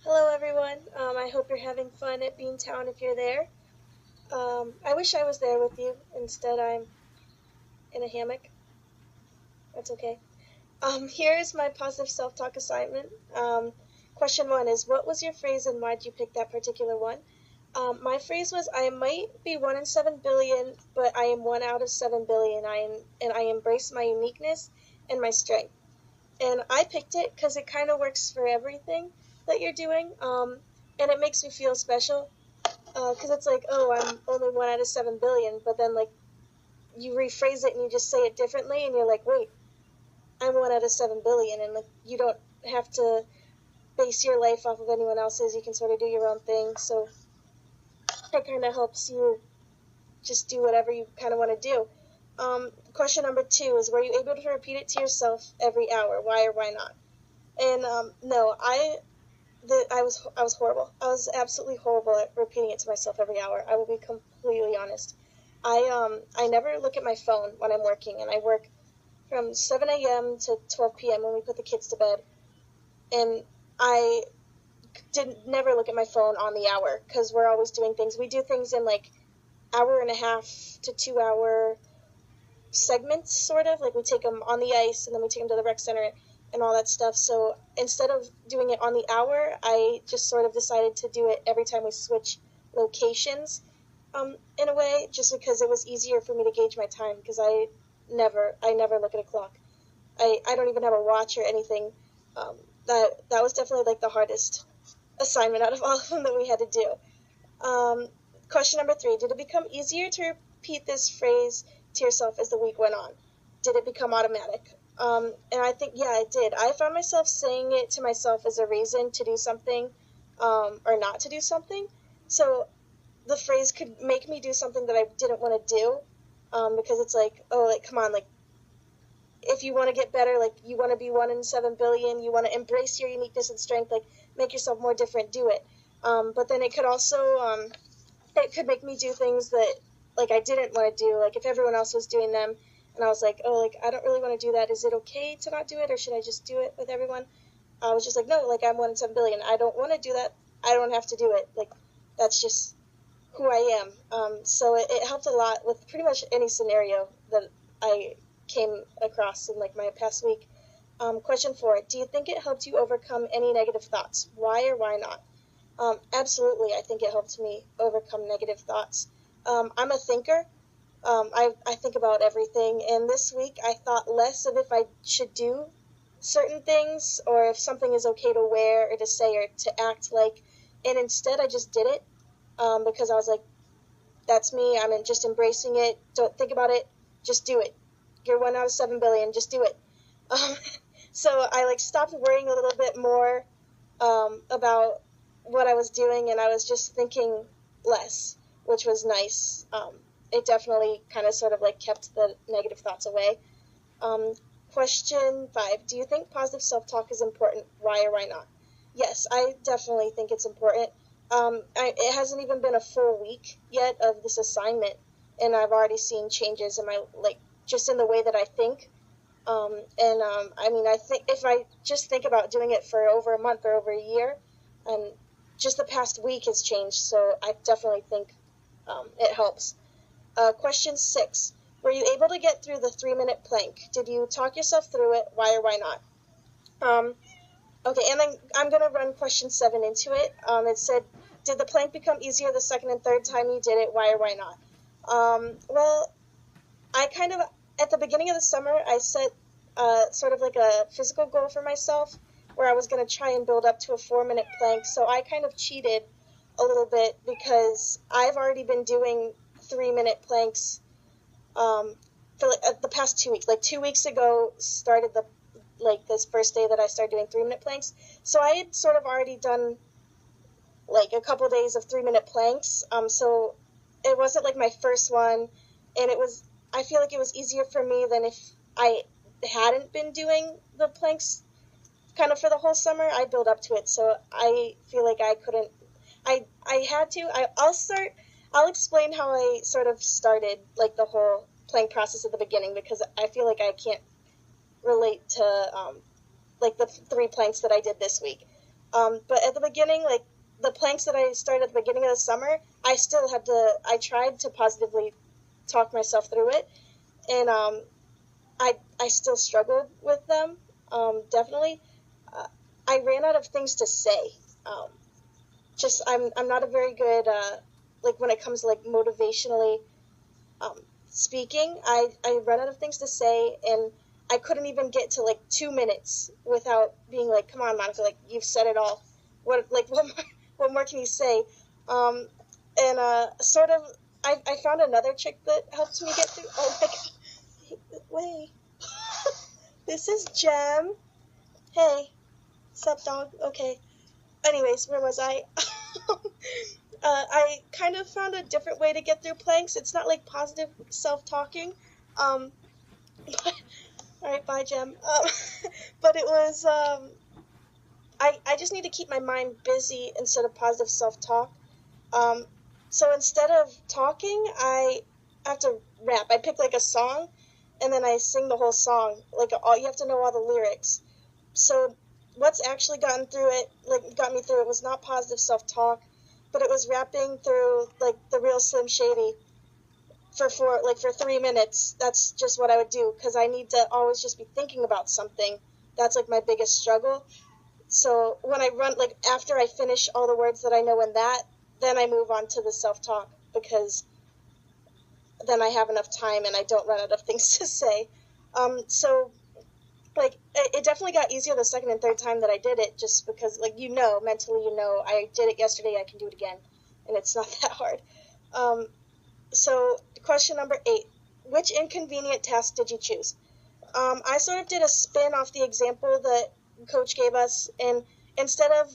Hello, everyone. I hope you're having fun at Beantown if you're there. I wish I was there with you. Instead, I'm in a hammock. That's okay. Here's my positive self talk assignment. Question one is: what was your phrase and why did you pick that particular one? My phrase was: I might be 1 in 7 billion, but I am 1 out of 7 billion. And I embrace my uniqueness and my strength. And I picked it because it kind of works for everything that you're doing. And it makes me feel special because it's like, oh, I'm only 1 out of 7 billion, but then like you rephrase it and you just say it differently, and you're like, wait, I'm 1 out of 7 billion, and like you don't have to base your life off of anyone else's. You can sort of do your own thing, so it kind of helps you just do whatever you kind of want to do. Question number two is: were you able to repeat it to yourself every hour? Why or why not? And no, I was horrible. I was absolutely horrible at repeating it to myself every hour. I will be completely honest. I never look at my phone when I'm working, and I work from 7 a.m. to 12 p.m. when we put the kids to bed, and I did never look at my phone on the hour because we're always doing things. We do things in like hour and a half to 2 hour segments, sort of like we take them on the ice and then we take them to the rec center and all that stuff. So instead of doing it on the hour, I just sort of decided to do it every time we switch locations, in a way, just because it was easier for me to gauge my time, because I never look at a clock. I don't even have a watch or anything. That was definitely like the hardest assignment out of all of them that we had to do. Question number three: did it become easier to repeat this phrase to yourself as the week went on? Did it become automatic? And I think, yeah, it did. I found myself saying it to myself as a reason to do something, or not to do something. So the phrase could make me do something that I didn't want to do, because it's like, oh, like, come on, like, if you want to get better, like, you want to be 1 in 7 billion, you want to embrace your uniqueness and strength, like, make yourself more different, do it. But then it could also, it could make me do things that, like, I didn't want to do, like, if everyone else was doing them, and I was like, oh, like, I don't really want to do that. Is it okay to not do it, or should I just do it with everyone? I was just like, no, like, I'm 1 in 7 billion. I don't want to do that. I don't have to do it. Like, that's just who I am. So it helped a lot with pretty much any scenario that I came across in, like, my past week. Question four: do you think it helped you overcome any negative thoughts? Why or why not? Absolutely, I think it helped me overcome negative thoughts. I'm a thinker. I think about everything, and this week I thought less of if I should do certain things or if something is okay to wear or to say or to act like, and instead I just did it, because I was like, that's me. I'm just embracing it. Don't think about it. Just do it. You're 1 out of 7 billion. Just do it. Um, so I like stopped worrying a little bit more, about what I was doing, and I was just thinking less, which was nice. It definitely kind of sort of like kept the negative thoughts away. Um, Question five: do you think positive self-talk is important? Why or why not? Yes, I definitely think it's important. It hasn't even been a full week yet of this assignment, and I've already seen changes in my, like, just in the way that I think. I mean, I think if I just think about doing it for over a month or over a year, and just the past week has changed, so I definitely think, it helps. Question six: were you able to get through the 3 minute plank? Did you talk yourself through it? Why or why not? Um, okay, and then I'm going to run question seven into it. It said, did the plank become easier the second and third time you did it? Why or why not? Well, I kind of, at the beginning of the summer, I set, sort of like a physical goal for myself where I was going to try and build up to a 4 minute plank. So I kind of cheated a little bit because I've already been doing 3 minute planks, for like, the past 2 weeks. Like 2 weeks ago started the, like, this first day that I started doing 3 minute planks. So I had sort of already done like a couple days of 3 minute planks. So it wasn't like my first one, and I feel like it was easier for me than if I hadn't been doing the planks kind of for the whole summer. I built up to it, so I feel like I couldn't. I had to. I'll explain how I sort of started, like, the whole plank process at the beginning, because I feel like I can't relate to, like, the 3 planks that I did this week. But at the beginning, like the planks that I started at the beginning of the summer, I tried to positively talk myself through it, and I still struggled with them. Definitely, uh, I ran out of things to say. Um, I'm not a very good like when it comes to like motivationally um, speaking. I run out of things to say, and I couldn't even get to like 2 minutes without being like, "Come on, Monica, like you've said it all. What more can you say?" Um, and sort of, I found another trick that helped me get through. Oh my god, wait, this is Jem. Hey, sup, dog? Okay. Anyways, where was I? I kind of found a different way to get through planks. It's not like positive self-talking. Um, all right, bye, Jem. But it was I just need to keep my mind busy instead of positive self-talk. Um, so instead of talking, I have to rap. I pick like a song, and then I sing the whole song. Like all you have to know all the lyrics. So what's actually got me through it was not positive self-talk, but it was rapping through like the real Slim Shady for 3 minutes. That's just what I would do because I need to always just be thinking about something. That's like my biggest struggle. So when I run, like after I finish all the words that I know in that, then I move on to the self-talk because then I have enough time and I don't run out of things to say. So like it definitely got easier the second and third time that I did it, just because like mentally I did it yesterday, I can do it again, and it's not that hard. So question number 8: which inconvenient task did you choose? I sort of did a spin off the example that coach gave us, and instead of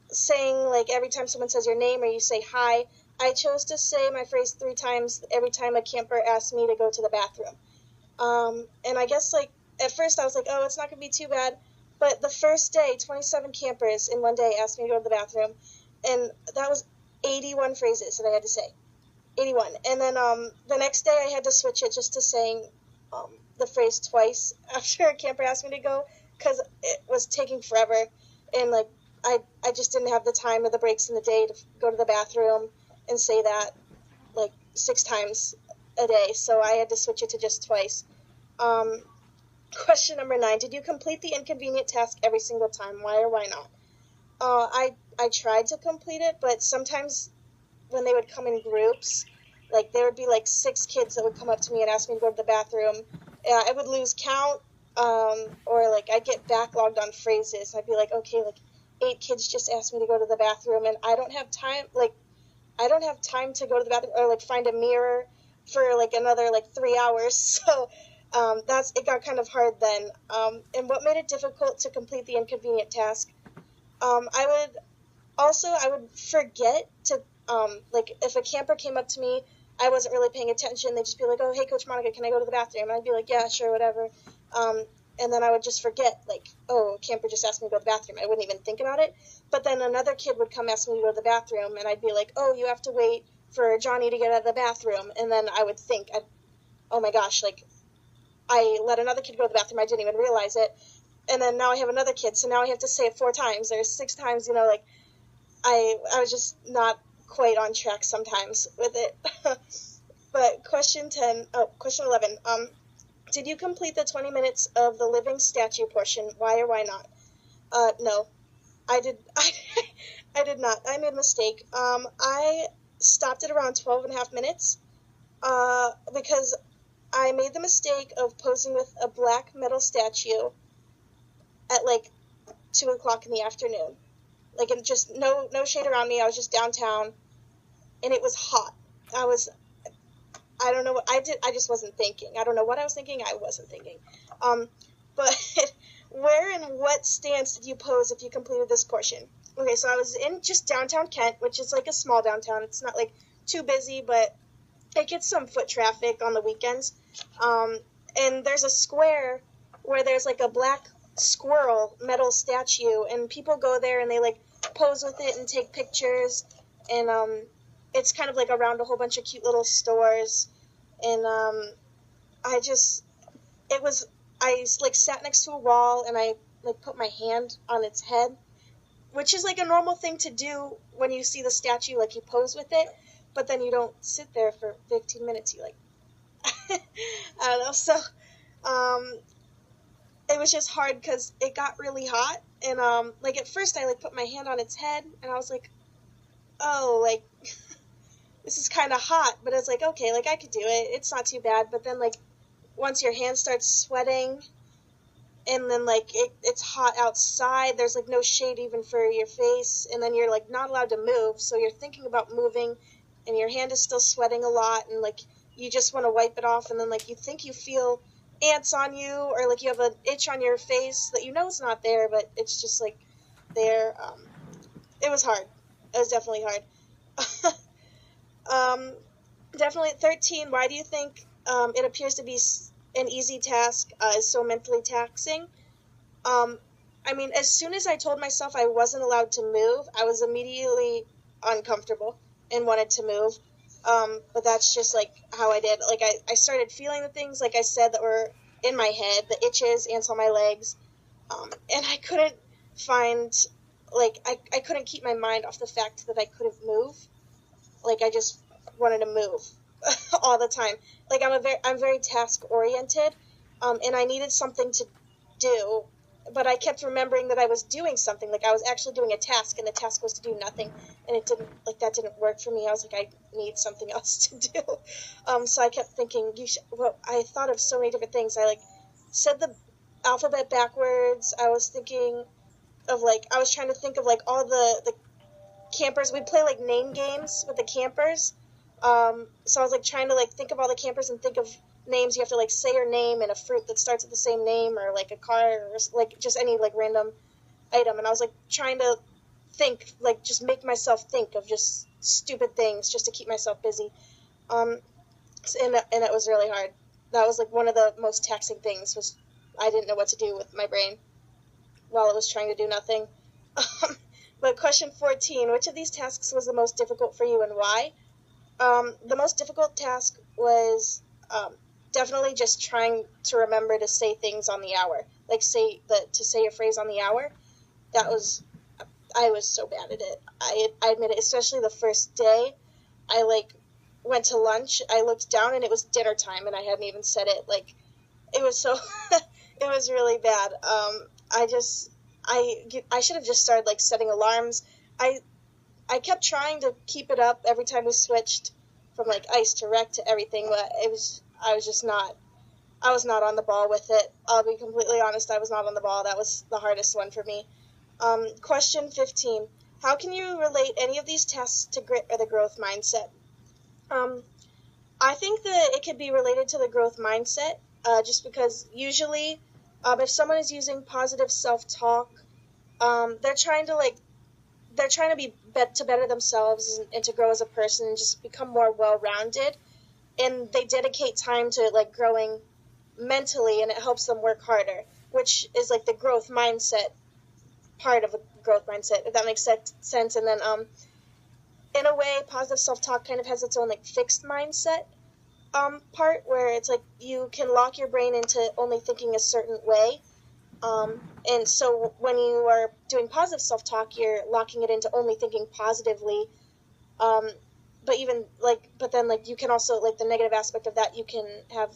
saying like every time someone says your name or you say hi, I chose to say my phrase 3 times every time a camper asked me to go to the bathroom. And I guess like at first I was like, oh, it's not gonna be too bad. But the first day, 27 campers in one day asked me to go to the bathroom, and that was 81 phrases that I had to say. 81. And then the next day I had to switch it just to saying the phrase twice after a camper asked me to go because it was taking forever, and like I just didn't have the time or the breaks in the day to go to the bathroom and say that like 6 times a day, so I had to switch it to just twice. Um, Question number 9: did you complete the inconvenient task every single time? Why or why not? I tried to complete it, but sometimes when they would come in groups, like there would be like 6 kids that would come up to me and ask me to go to the bathroom. I would lose count, or like I'd get backlogged on phrases. I'd be like, okay, like 8 kids just asked me to go to the bathroom, and I don't have time. Like I don't have time to go to the bathroom or like find a mirror for like another like 3 hours. So it got kind of hard then. And what made it difficult to complete the inconvenient task? I would forget to like if a camper came up to me, I wasn't really paying attention. They'd just be like, "Oh, hey, Coach Monica, can I go to the bathroom?" And I'd be like, "Yeah, sure, whatever." And then I would just forget, like, "Oh, a camper just asked me to go to the bathroom." I wouldn't even think about it. But then another kid would come ask me to go to the bathroom, and I'd be like, "Oh, you have to wait for Johnny to get out of the bathroom." And then I would think, "Oh my gosh, like I let another kid go to the bathroom. I didn't even realize it." And then now I have another kid, so now I have to say it 4 times or 6 times. Like I was just not quite on track sometimes with it. But question 11. Did you complete the 20 minutes of the living statue portion? Why or why not? No, I did. I did not. I made a mistake. I stopped at around 12 and a half minutes. Because I made the mistake of posing with a black metal statue at like 2 o'clock in the afternoon. Like, and just no shade around me. I was just downtown, and it was hot. I don't know what I did. I just wasn't thinking. I don't know what I was thinking. I wasn't thinking. But where and what stance did you pose if you completed this portion? Okay, so I was in just downtown Kent, which is like a small downtown. It's not like too busy, but it gets some foot traffic on the weekends. And there's a square where there's like a black squirrel metal statue, and people go there and they like pose with it and take pictures, and it's kind of like around a whole bunch of cute little stores, and I like sat next to a wall and I like put my hand on its head, which is like a normal thing to do when you see the statue, like you pose with it, but then you don't sit there for 15 minutes. You like, I don't know. So, um, it was just hard because it got really hot, and like at first I like put my hand on its head, and I was like, oh, like this is kind of hot, but it's like okay, like I could do it. It's not too bad. But then like once your hand starts sweating and then like it's hot outside, there's like no shade even for your face, and then you're like not allowed to move, so you're thinking about moving and your hand is still sweating a lot, and like you just want to wipe it off, and then like you think you feel ants on you, or like you have an itch on your face that you know it's not there, but it's just like there. It was hard. It was definitely hard. um, Definitely 13. Why do you think it appears to be an easy task is so mentally taxing? Um, I mean, as soon as I told myself I wasn't allowed to move, I was immediately uncomfortable and wanted to move. But that's just like how I did. Like I started feeling the things, like I said, that were in my head, the itches, ants on my legs. And I couldn't find, like, I couldn't keep my mind off the fact that I couldn't move. Like I just wanted to move all the time. Like I'm very task oriented, and I needed something to do, but I kept remembering that I was doing something. Like I was actually doing a task, and the task was to do nothing, and it didn't like that didn't work for me. I was like, I need something else to do. So I kept thinking, well, I thought of so many different things. I like said the alphabet backwards. I was thinking of like I was trying to think of like all the campers. We play like name games with the campers. So I was like trying to like think of all the campers and think of names. You have to like say your name and a fruit that starts with the same name, or like a car, or like just any like random item. And I was like trying to think, like just make myself think of just stupid things just to keep myself busy. Um, and it was really hard. That was like one of the most taxing things, was I didn't know what to do with my brain while it was trying to do nothing. But question 14, which of these tasks was the most difficult for you and why? The most difficult task was definitely just trying to remember to say things on the hour, like to say a phrase on the hour. That was I was so bad at it. I admit it, especially the first day. I like went to lunch. I looked down and it was dinner time, and I hadn't even said it. Like it was so it was really bad. I should have just started like setting alarms. I kept trying to keep it up every time we switched from like ice to rec to everything, but I was not on the ball with it. I'll be completely honest, I was not on the ball. That was the hardest one for me. Question 15. How can you relate any of these tasks to grit or the growth mindset? I think that it could be related to the growth mindset, just because usually, if someone is using positive self-talk, they're trying to to better themselves and to grow as a person and just become more well-rounded, and they dedicate time to like growing mentally, and it helps them work harder, which is like the growth mindset part of a growth mindset, if that makes sense. And then in a way, positive self-talk kind of has its own like fixed mindset part, where it's like you can lock your brain into only thinking a certain way. And so when you are doing positive self-talk, you're locking it into only thinking positively. But then like you can also, like the negative aspect of that, you can have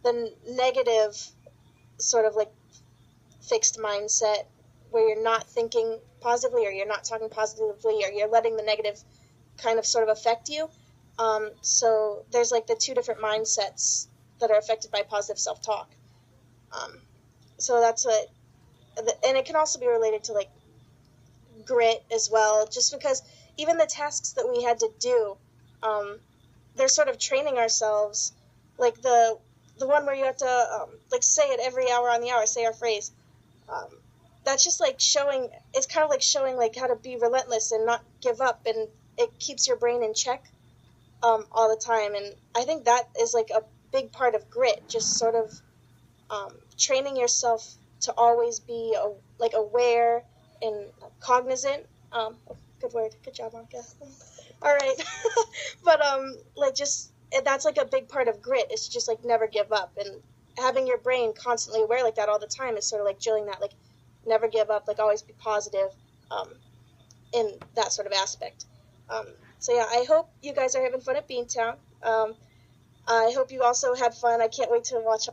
the negative sort of like fixed mindset where you're not thinking positively, or you're not talking positively, or you're letting the negative kind of sort of affect you. So there's like the two different mindsets that are affected by positive self-talk. So that's what, and it can also be related to like grit as well, just because even the tasks that we had to do, they're sort of training ourselves, like the one where you have to like say it every hour on the hour, say our phrase. That's just like showing, it's kind of like showing like how to be relentless and not give up, and it keeps your brain in check all the time. And I think that is like a big part of grit, just sort of training yourself to always be like aware and cognizant. Good word, good job, Monica. All right. But like just that's like a big part of grit. It's just like never give up, and having your brain constantly aware like that all the time is sort of like drilling that, like never give up, like always be positive. in that sort of aspect. So yeah, I hope you guys are having fun at Beantown. I hope you also had fun. I can't wait to watch